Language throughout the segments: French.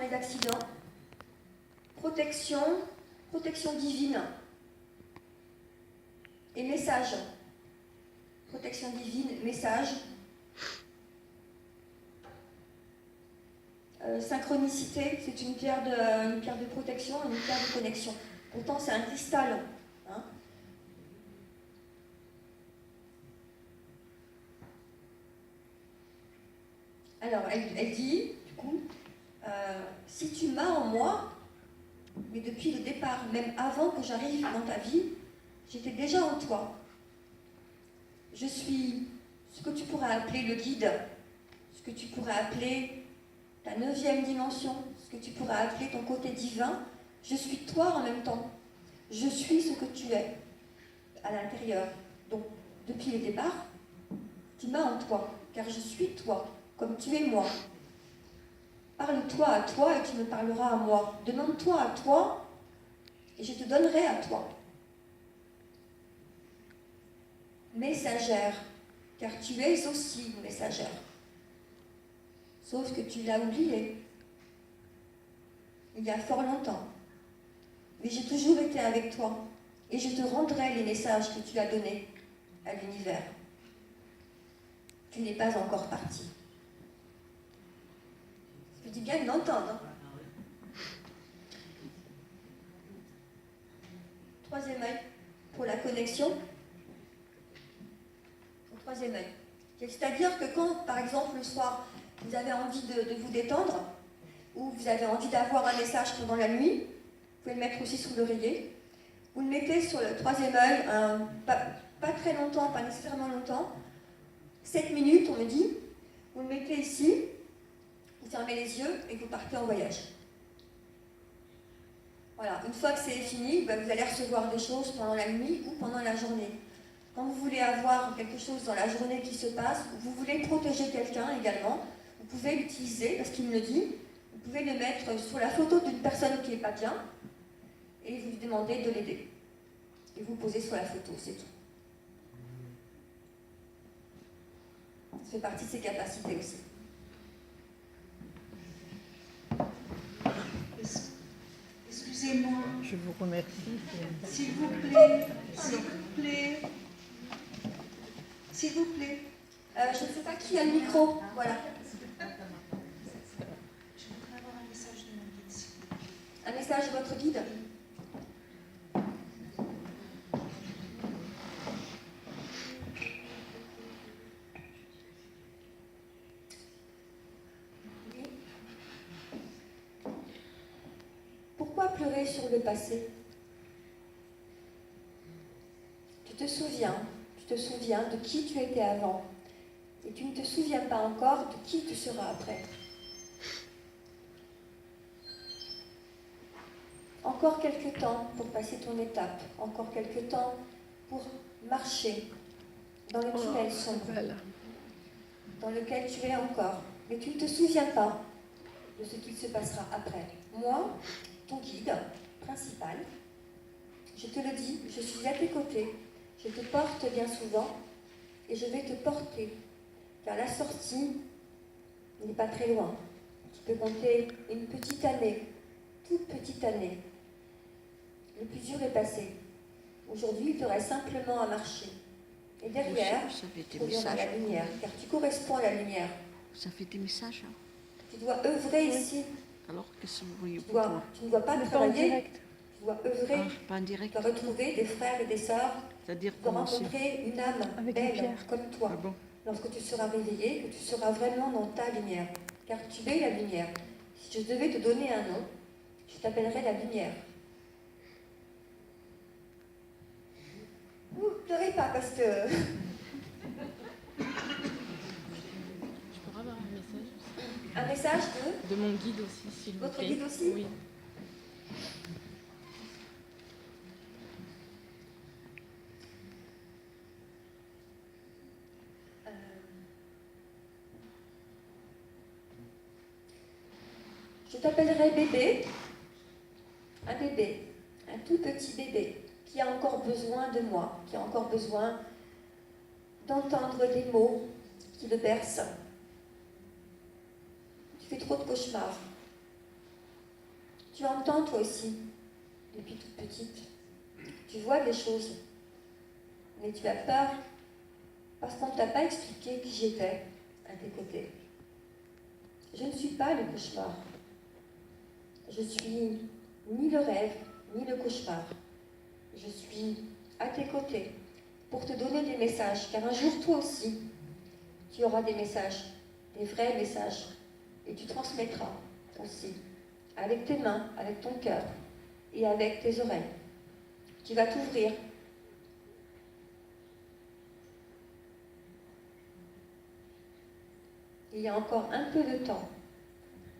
les accidents. Protection, protection divine. Et message. Protection divine, message. Synchronicité, c'est une pierre de protection et une pierre de connexion. Pourtant, c'est un cristal. Hein. Alors, elle dit, du coup, si tu m'as en moi, mais depuis le départ, même avant que j'arrive dans ta vie, j'étais déjà en toi. Je suis ce que tu pourrais appeler le guide, ce que tu pourrais appeler ta 9e dimension, ce que tu pourrais appeler ton côté divin. Je suis toi en même temps. Je suis ce que tu es à l'intérieur. Donc, depuis le départ, tu m'as en toi, car je suis toi, comme tu es moi. Parle-toi à toi et tu me parleras à moi. Demande-toi à toi et je te donnerai à toi. Messagère, car tu es aussi une messagère. Sauf que tu l'as oublié. Il y a fort longtemps. Mais j'ai toujours été avec toi et je te rendrai les messages que tu as donnés à l'univers. Tu n'es pas encore parti. Je dis bien de l'entendre. Hein. Troisième œil pour la connexion. Au troisième œil. C'est-à-dire que quand, par exemple, le soir, vous avez envie de vous détendre, ou vous avez envie d'avoir un message pendant la nuit, vous pouvez le mettre aussi sur l'oreiller. Vous le mettez sur le troisième œil, pas très longtemps, pas nécessairement longtemps, 7 minutes, on me dit. Vous le mettez ici, vous fermez les yeux et vous partez en voyage. Voilà, une fois que c'est fini, vous allez recevoir des choses pendant la nuit ou pendant la journée. Quand vous voulez avoir quelque chose dans la journée qui se passe, ou vous voulez protéger quelqu'un également, vous pouvez l'utiliser, parce qu'il me le dit, vous pouvez le mettre sur la photo d'une personne qui n'est pas bien, et vous lui demandez de l'aider. Et vous posez sur la photo, c'est tout. Ça fait partie de ses capacités aussi. Excusez-moi. Je vous remercie. S'il vous plaît, s'il vous plaît. S'il vous plaît. Je ne sais pas qui a le micro. Voilà. Je voudrais avoir un message de mon guide. Un message de votre guide. Oui. Pourquoi pleurer sur le passé? Tu te souviens de qui tu étais avant. Et tu ne te souviens pas encore de qui tu seras après. Encore quelques temps pour passer ton étape, encore quelques temps pour marcher dans le tunnel sombre, dans lequel tu es encore. Mais tu ne te souviens pas de ce qu'il se passera après. Moi, ton guide principal, je te le dis, je suis à tes côtés, je te porte bien souvent et je vais te porter, car la sortie n'est pas très loin. Tu peux compter une petite année, toute petite année. Le plus dur est passé. Aujourd'hui, il te reste simplement à marcher. Et derrière, tu reviendras la lumière, car tu corresponds à la lumière. Ça fait des messages. Hein. Tu dois œuvrer ici. Alors que si vous voyez tu ne dois pas travailler. Tu dois œuvrer. Pas en direct. Tu dois retrouver des frères et des sœurs. C'est-à-dire tu dois rencontrer une âme belle comme toi. Ah bon? Lorsque tu seras réveillé, que tu seras vraiment dans ta lumière. Car tu es la lumière. Si je devais te donner un nom, je t'appellerais la lumière. Ne pleurez pas parce que... Je pourrais avoir un message aussi. Un message de mon guide aussi, s'il vous plaît. Votre guide aussi? Oui. Je t'appellerai bébé, un tout petit bébé qui a encore besoin de moi, qui a encore besoin d'entendre des mots qui le bercent. Tu fais trop de cauchemars. Tu entends toi aussi, depuis toute petite. Tu vois des choses, mais tu as peur parce qu'on ne t'a pas expliqué qui j'étais à tes côtés. Je ne suis pas le cauchemar. Je suis ni le rêve, ni le cauchemar. Je suis à tes côtés pour te donner des messages, car un jour, toi aussi, tu auras des messages, des vrais messages, et tu transmettras aussi, avec tes mains, avec ton cœur et avec tes oreilles. Tu vas t'ouvrir. Il y a encore un peu de temps,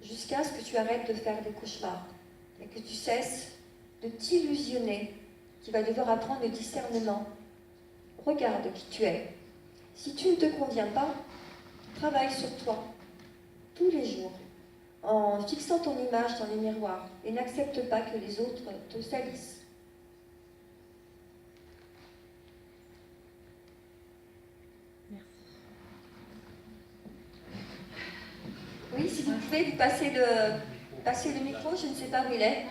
jusqu'à ce que tu arrêtes de faire des cauchemars et que tu cesses de t'illusionner. Tu vas devoir apprendre le discernement. Regarde qui tu es. Si tu ne te conviens pas, travaille sur toi tous les jours en fixant ton image dans le miroir et n'accepte pas que les autres te salissent. Oui, si vous pouvez vous passer le micro, je ne sais pas où il est.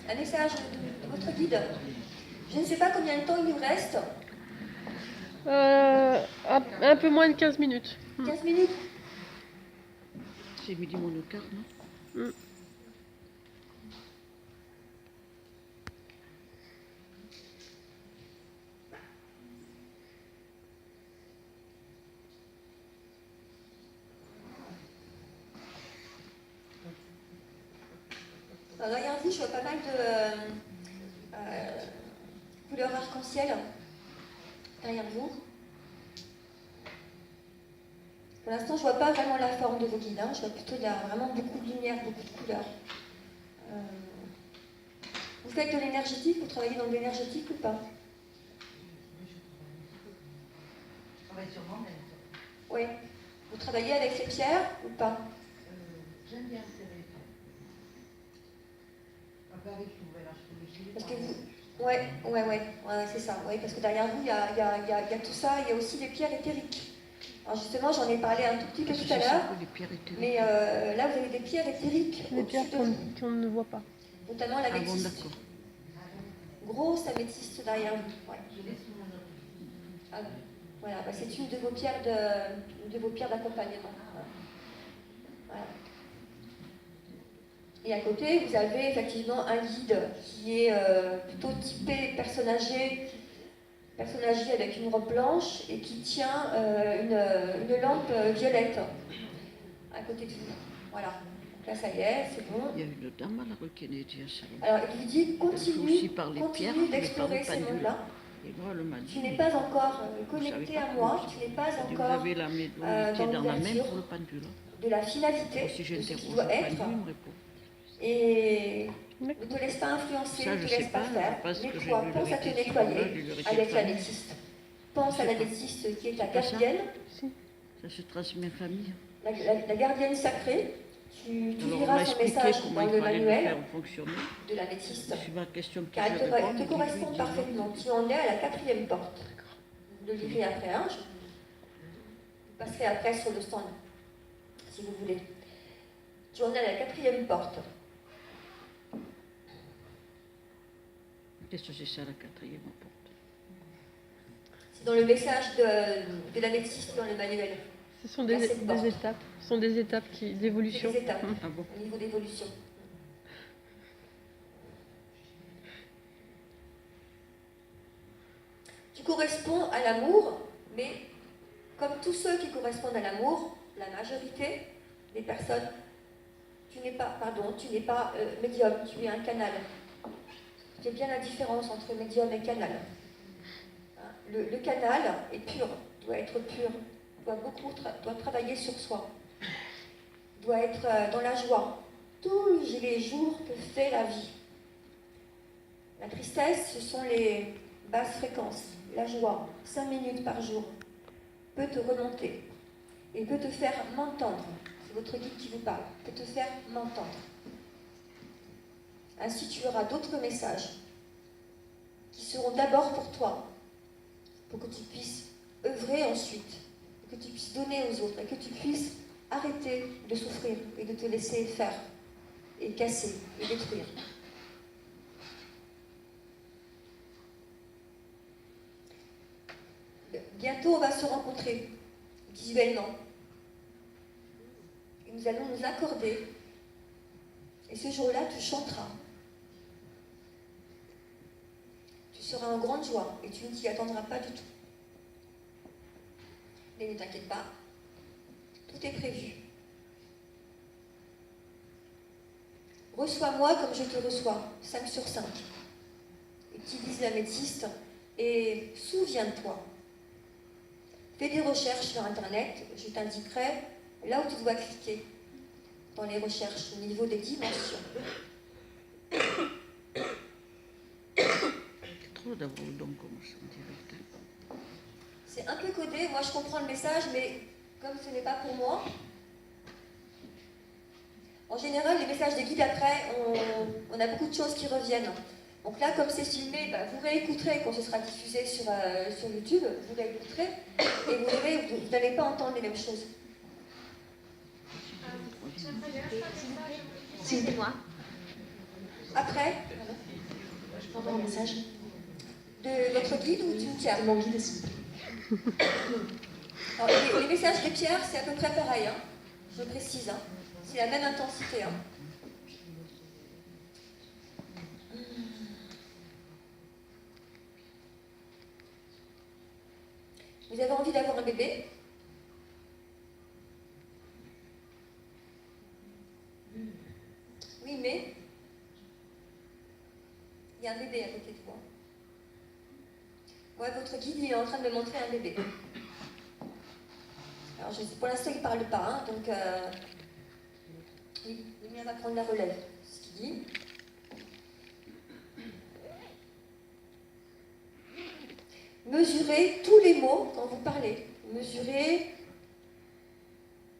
Un message de votre guide. Je ne sais pas combien de temps il nous reste. Un peu moins de 15 minutes. 15 minutes. C'est midi moins le quart, non? Alors, derrière vous, je vois pas mal de couleurs arc-en-ciel derrière vous. Pour l'instant, je ne vois pas vraiment la forme de vos guides. Je vois plutôt vraiment beaucoup de lumière, beaucoup de couleurs. Vous faites de l'énergétique, vous travaillez dans de l'énergétique ou pas? Je travaille sur moi-même. Oui. Vous travaillez avec les pierres ou pas? J'aime bien serrer. Un peu avec tout, voilà, je peux Parce que vous... Ouais, c'est ça. Ouais, parce que derrière vous, il y a tout ça. Il y a aussi les pierres éthériques. Alors justement, j'en ai parlé un tout petit peu tout à l'heure. Mais là, vous avez des pierres éthériques. Les pierres qu'on ne voit pas. Notamment Ah bon, l'améthyste. d'accord. Grosse améthyste derrière vous. Ouais. Ah, voilà, bah, c'est une de vos pierres d'accompagnement. Voilà. Et à côté, vous avez effectivement un guide qui est plutôt typé personne âgée avec une robe blanche et qui tient une lampe violette à côté de vous. Voilà. Donc là, ça y est, c'est bon. Il y a une dame à la rue Kennedy à Salon. Alors, il vous dit continue d'explorer ces mondes-là. Et moi, elle m'a dit, Tu n'es pas encore connecté à moi, tu n'es pas vous encore avez la pied dans dans la main l'ouverture pour le pendule. de la finalité Si de ce qui j'interroge doit le être. pendule, il me répond. Et ne te laisse pas influencer, Ça, ne je te sais laisse pas pas, faire. parce que j'ai Nettoie, lu pense le à te récit, nettoyer voilà, j'ai lu le récit avec de la famille. métiste. Pense à Je la sais pas. métiste qui est ta C'est pas ça gardienne, Ça se transmet en famille. la gardienne sacrée. Tu Alors, on liras m'a son expliqué message comment dans il le fallait le manuel faire fonctionner. de la métiste. Je suis ma question que Car je elle réponds, te il dit correspond oui, dis parfaitement. Tu en es à la 4e porte. Vous le lirez après. Vous passerez après sur le stand, si vous voulez. Tu en es à la 4e porte. Qu'est-ce que c'est ça, la 4e porte? C'est dans le message de la métiste dans le manuel. Ce sont Il y a des cette porte. étapes. Ce sont des étapes d'évolution. C'est des étapes Ah bon? au niveau d'évolution. Tu corresponds à l'amour, mais comme tous ceux qui correspondent à l'amour, la majorité des personnes, tu n'es pas médium, tu es un canal. Tu sais bien la différence entre médium et canal. Hein, le canal est pur, doit être pur, doit travailler sur soi, doit être dans la joie, tous les jours que fait la vie. La tristesse, ce sont les basses fréquences. La joie, 5 minutes par jour, peut te remonter et peut te faire m'entendre. C'est votre guide qui vous parle, peut te faire m'entendre. Ainsi, tu auras d'autres messages qui seront d'abord pour toi, pour que tu puisses œuvrer ensuite, que tu puisses donner aux autres et que tu puisses arrêter de souffrir et de te laisser faire et casser et détruire. Bientôt, on va se rencontrer visuellement. Et nous allons nous accorder. Et ce jour-là, tu chanteras. Tu seras en grande joie et tu ne t'y attendras pas du tout. Mais ne t'inquiète pas, tout est prévu. Reçois-moi comme je te reçois, 5 sur 5. Utilise la métiste et souviens-toi. Fais des recherches sur Internet, je t'indiquerai là où tu dois cliquer dans les recherches au niveau des dimensions. C'est trop d'avoir le don comme ça en direct. C'est un peu codé, moi je comprends le message, mais comme ce n'est pas pour moi, en général, les messages des guides après, on a beaucoup de choses qui reviennent. Donc là, comme c'est filmé, vous réécouterez quand ce sera diffusé sur YouTube, vous réécouterez, et vous verrez, vous n'allez pas entendre les mêmes choses. C'est moi. Après, Je peux avoir un message de votre guide ou d'une pierre? de mon guide aussi. Alors, les messages des pierres, c'est à peu près pareil, hein. Je précise. Hein. C'est la même intensité. Hein. Vous avez envie d'avoir un bébé? Oui, mais il y a un bébé à côté de vous. Ouais, votre guide il est en train de me montrer un bébé. Alors, pour l'instant, il ne parle pas, hein, donc oui, le mien va prendre la relève. Ce qu'il dit. Mesurez tous les mots quand vous parlez. Mesurez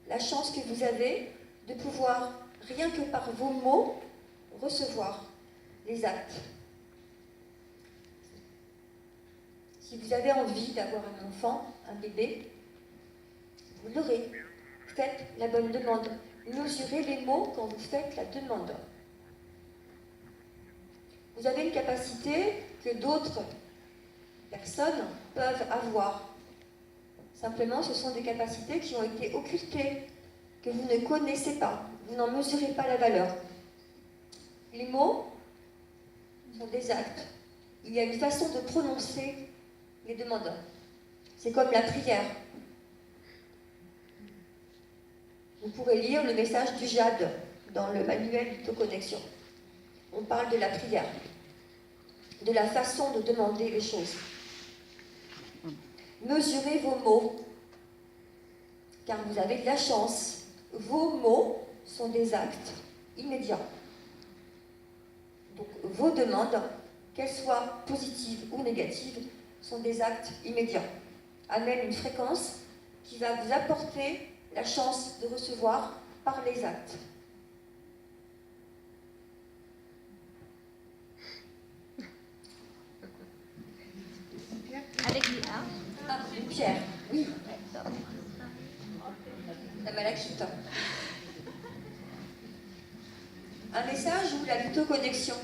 la chance que vous avez de pouvoir, rien que par vos mots, recevoir les actes. Si vous avez envie d'avoir un enfant, un bébé, vous l'aurez. Faites la bonne demande. Mesurez les mots quand vous faites la demande. Vous avez une capacité que d'autres personnes peuvent avoir. Simplement, ce sont des capacités qui ont été occultées, que vous ne connaissez pas. Vous n'en mesurez pas la valeur. Les mots sont des actes. Il y a une façon de prononcer les demandes. C'est comme la prière. Vous pourrez lire le message du jade dans le manuel d'autoconnexion. On parle de la prière, de la façon de demander les choses. Mesurez vos mots, car vous avez de la chance. Vos mots sont des actes immédiats. Donc vos demandes, qu'elles soient positives ou négatives, sont des actes immédiats. Amènent une fréquence qui va vous apporter la chance de recevoir par les actes. Avec les A. Ah, une pierre, oui. La malachite. Un message ou la lutoconnexion?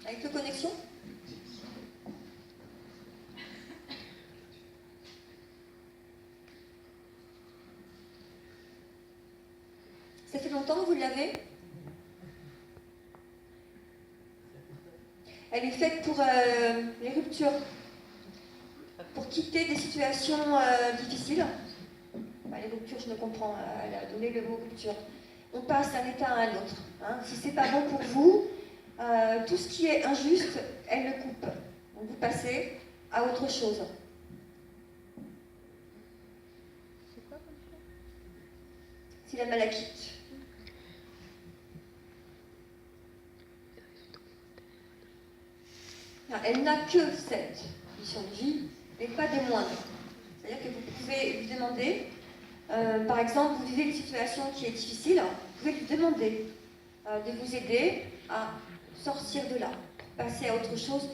La lutoconnexion? Ça fait longtemps que vous l'avez? Elle est faite pour les ruptures, pour quitter des situations difficiles. Les ruptures, je ne comprends, elle a donné le mot rupture. On passe d'un état à un autre. Hein. Si ce n'est pas bon pour vous, tout ce qui est injuste, elle le coupe. Donc vous passez à autre chose. C'est quoi comme ça? C'est la malachite. Elle n'a que cette mission de vie, mais pas des moindres. C'est-à-dire que vous pouvez lui demander, par exemple, vous vivez une situation qui est difficile, vous pouvez lui demander de vous aider à sortir de là, passer à autre chose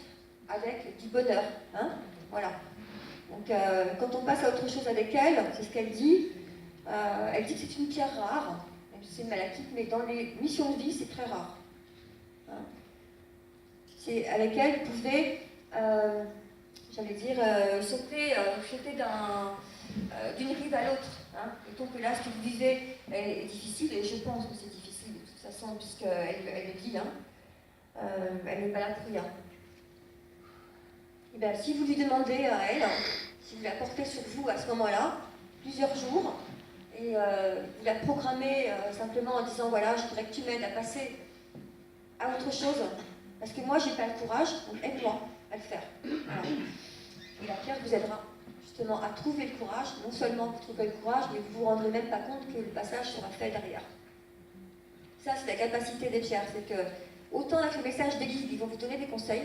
avec du bonheur. Hein, voilà. Donc quand on passe à autre chose avec elle, c'est ce qu'elle dit. Elle dit que c'est une pierre rare, même si c'est une malachite, mais dans les missions de vie, c'est très rare. Hein. C'est avec elle, vous pouvez, j'allais dire, sauter d'une rive à l'autre. Hein. Et donc là, ce que vous vivez est difficile, et je pense que c'est difficile de toute façon, puisqu'elle le dit, hein. Elle n'est pas là pour rien. Et bien, si vous lui demandez à elle, si vous la portez sur vous à ce moment-là, plusieurs jours, et vous la programmez simplement en disant voilà, je voudrais que tu m'aides à passer à autre chose, parce que moi, j'ai pas le courage, donc aide-moi à le faire. Voilà. Et la pierre vous aidera justement à trouver le courage, non seulement vous trouvez le courage, mais vous vous rendrez même pas compte que le passage sera fait derrière. Ça, c'est la capacité des pierres, c'est que autant avec le message des guides, ils vont vous donner des conseils.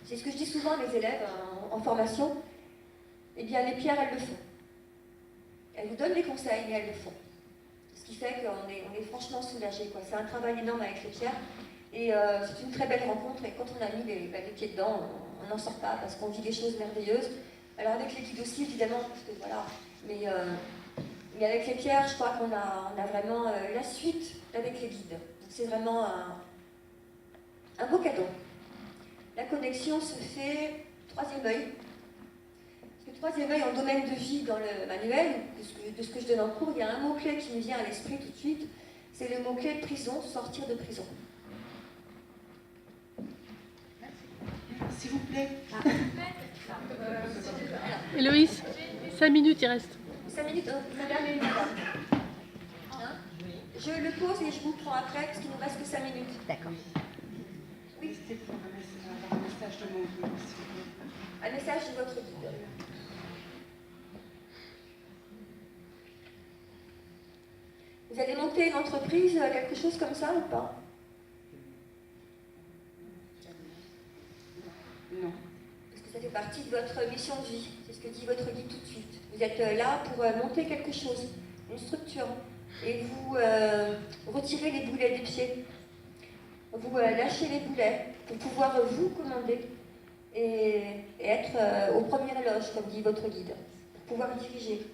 C'est ce que je dis souvent à mes élèves en formation. Eh bien, les pierres, elles le font. Elles vous donnent des conseils, mais elles le font. Ce qui fait qu'on est franchement soulagé. C'est un travail énorme avec les pierres. Et c'est une très belle rencontre. Et quand on a mis les pieds dedans, on n'en sort pas parce qu'on vit des choses merveilleuses. Alors avec les guides aussi, évidemment, parce que voilà. Mais avec les pierres, je crois qu'on a vraiment la suite avec les guides. C'est vraiment un beau cadeau. La connexion se fait troisième œil. Le troisième œil en domaine de vie dans le manuel, de ce que je donne en cours, il y a un mot-clé qui me vient à l'esprit tout de suite, c'est le mot-clé prison, sortir de prison. S'il vous plaît. Héloïse, 5 minutes, il reste. 5 minutes, madame et madame. Hein? Je le pose et je vous prends après, parce qu'il ne nous reste que 5 minutes. D'accord. Oui. C'était pour un message de mon guide, s'il vous plaît. Un message de votre guide. Vous allez monter une entreprise, quelque chose comme ça ou pas? Non. Parce que ça fait partie de votre mission de vie. C'est ce que dit votre guide tout de suite. Vous êtes là pour monter quelque chose, une structure. Et vous retirez les boulets des pieds. Vous lâchez les boulets pour pouvoir vous commander et être au premier éloge, comme dit votre guide, pour pouvoir diriger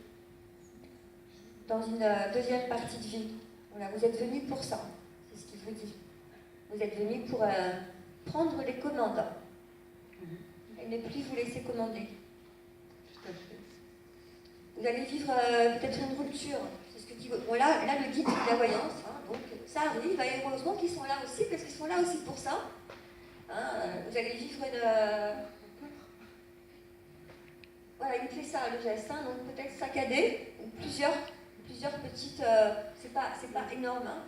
dans une deuxième partie de vie. Voilà, vous êtes venu pour ça, c'est ce qu'il vous dit. Vous êtes venu pour prendre les commandes et ne plus vous laisser commander. Tout à fait. Vous allez vivre peut-être une rupture, c'est ce que dit votre... Bon, là, le guide, c'est de la voyance, hein, donc ça arrive, et heureusement qu'ils sont là aussi, parce qu'ils sont là aussi pour ça. Hein, vous allez vivre une... Voilà, il fait ça, le geste, hein, donc peut-être saccadé, ou plusieurs petites... c'est pas énorme, hein,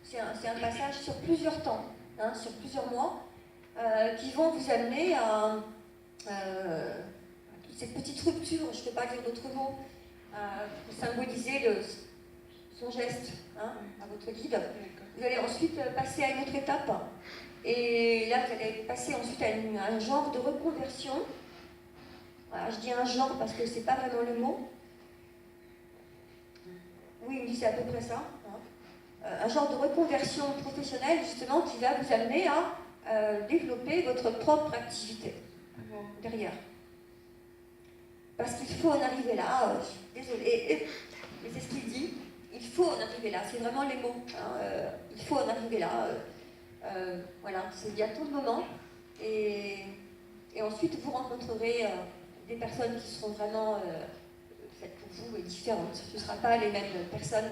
c'est un passage sur plusieurs temps, hein, sur plusieurs mois, qui vont vous amener à cette petite rupture, je ne peux pas dire d'autres mots, pour symboliser son geste, hein, à votre guide. Vous allez ensuite passer à une autre étape, et là vous allez passer ensuite à un genre de reconversion. Voilà, je dis un genre parce que c'est pas vraiment le mot. Oui, il me dit c'est à peu près ça. Hein. Un genre de reconversion professionnelle justement qui va vous amener à développer votre propre activité derrière. Parce qu'il faut en arriver là, désolée, mais c'est ce qu'il dit, il faut en arriver là, c'est vraiment les mots. Hein, il faut en arriver là. Voilà, c'est bientôt le moment. Et ensuite vous rencontrerez des personnes qui seront vraiment faites pour vous et différentes. Ce ne sera pas les mêmes personnes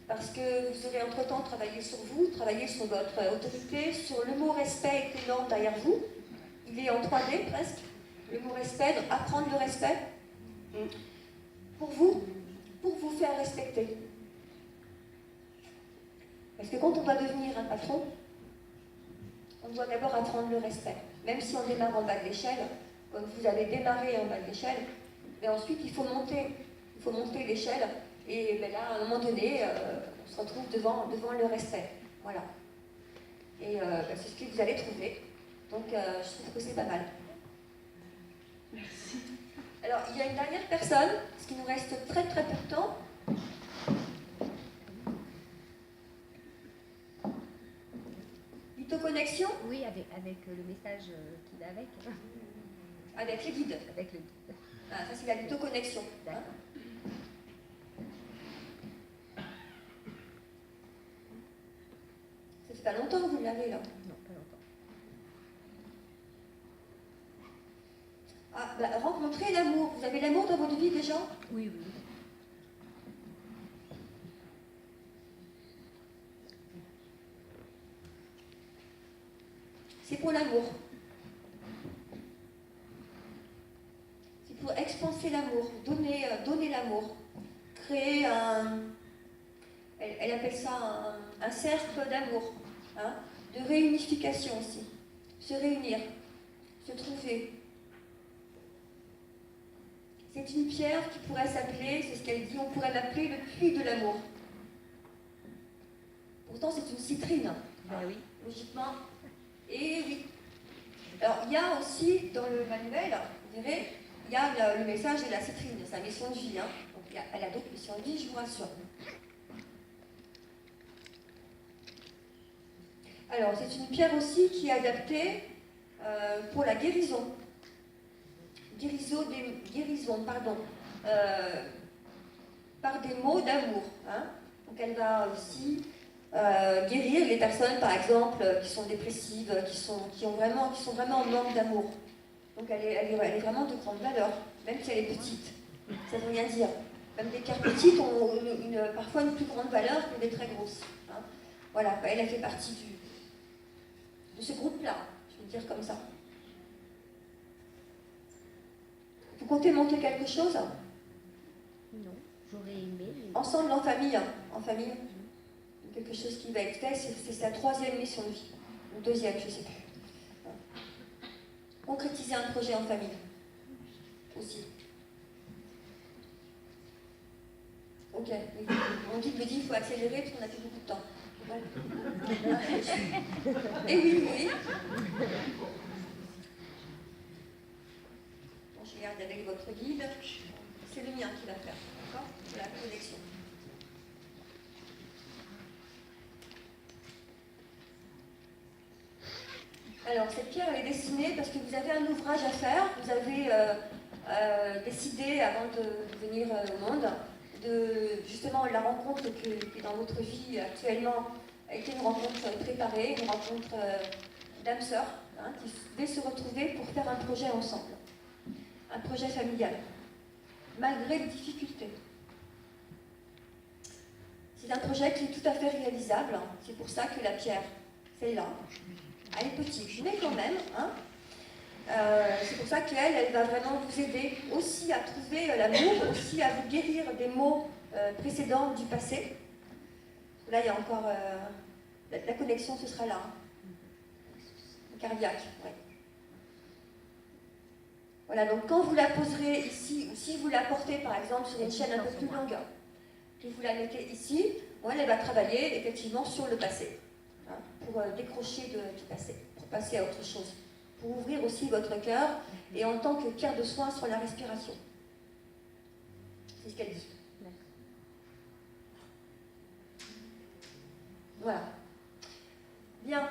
parce que vous aurez entre-temps travaillé sur vous, travaillé sur votre autorité, sur le mot respect est énorme derrière vous. Il est en 3D presque. Le mot respect, donc apprendre le respect pour vous faire respecter. Parce que quand on va devenir un patron, on doit d'abord apprendre le respect. Même si on démarre en bas de l'échelle, comme vous avez démarré en bas de l'échelle, mais ensuite il faut monter l'échelle, et ben là, à un moment donné, on se retrouve devant le respect. Voilà. Et c'est ce que vous allez trouver. Donc je trouve que c'est pas mal. Merci. Alors, il y a une dernière personne, parce qu'il nous reste très très peu de temps. Lithoconnexion. Oui, avec le message qui va avec. avec les guides. Avec le Ah, ça, c'est la ludoconnexion. Hein. Ça fait pas longtemps que vous l'avez, là. Non, pas longtemps. Ah, bah, rencontrer l'amour. Vous avez l'amour dans votre vie déjà? Oui, oui. C'est pour l'amour. C'est pour expanser l'amour, donner l'amour, créer un... Elle appelle ça un cercle d'amour, hein, de réunification aussi. Se réunir, se trouver. C'est une pierre qui pourrait s'appeler, c'est ce qu'elle dit, on pourrait l'appeler le puits de l'amour. Pourtant, c'est une citrine. Ben oui. Logiquement. Et oui. Alors, il y a aussi, dans le manuel, vous verrez, il y a le message de la citrine, sa mission de vie. Hein. Donc, elle a d'autres missions de vie, je vous rassure. Alors, c'est une pierre aussi qui est adaptée pour la guérison. Guérison, pardon. Par des mots d'amour. Hein. Donc, elle va aussi guérir les personnes, par exemple, qui sont dépressives, qui sont vraiment en manque d'amour. Donc elle est vraiment de grande valeur, même si elle est petite. Ça ne veut rien dire. Même des pierres petites ont parfois une plus grande valeur que des très grosses. Hein. Voilà, elle a fait partie de ce groupe-là, je vais dire comme ça. Vous comptez monter quelque chose? Non, j'aurais aimé. Mais... Ensemble, en famille. En famille. Quelque chose qui va être fait, c'est sa troisième mission de vie. Ou deuxième, je ne sais plus. Concrétiser un projet en famille. Aussi. Ok. Mon guide me dit qu'il faut accélérer parce qu'on a fait beaucoup de temps. Et oui, oui. Bon, je regarde avec votre guide. C'est le mien qui va faire. D'accord? La connexion. Alors, cette pierre, elle est destinée parce que vous avez un ouvrage à faire. Vous avez décidé, avant de venir au monde, de justement la rencontre qui est dans votre vie actuellement a été une rencontre préparée, une rencontre d'âme sœur, hein, qui devaient se retrouver pour faire un projet ensemble, un projet familial, malgré les difficultés. C'est un projet qui est tout à fait réalisable. C'est pour ça que la pierre, celle-là, elle est petite, mais quand même. Hein. C'est pour ça qu'elle va vraiment vous aider aussi à trouver l'amour, aussi à vous guérir des maux précédents du passé. Là, il y a encore... la connexion, ce sera là. Cardiaque, oui. Voilà, donc quand vous la poserez ici, ou si vous la portez par exemple sur une chaîne un peu plus longue, que vous la mettez ici, bon, elle va travailler effectivement sur le passé. Hein, pour décrocher du passé, pour passer à autre chose, pour ouvrir aussi votre cœur et en tant que pierre de soin sur la respiration. C'est ce qu'elle dit. Voilà. Bien.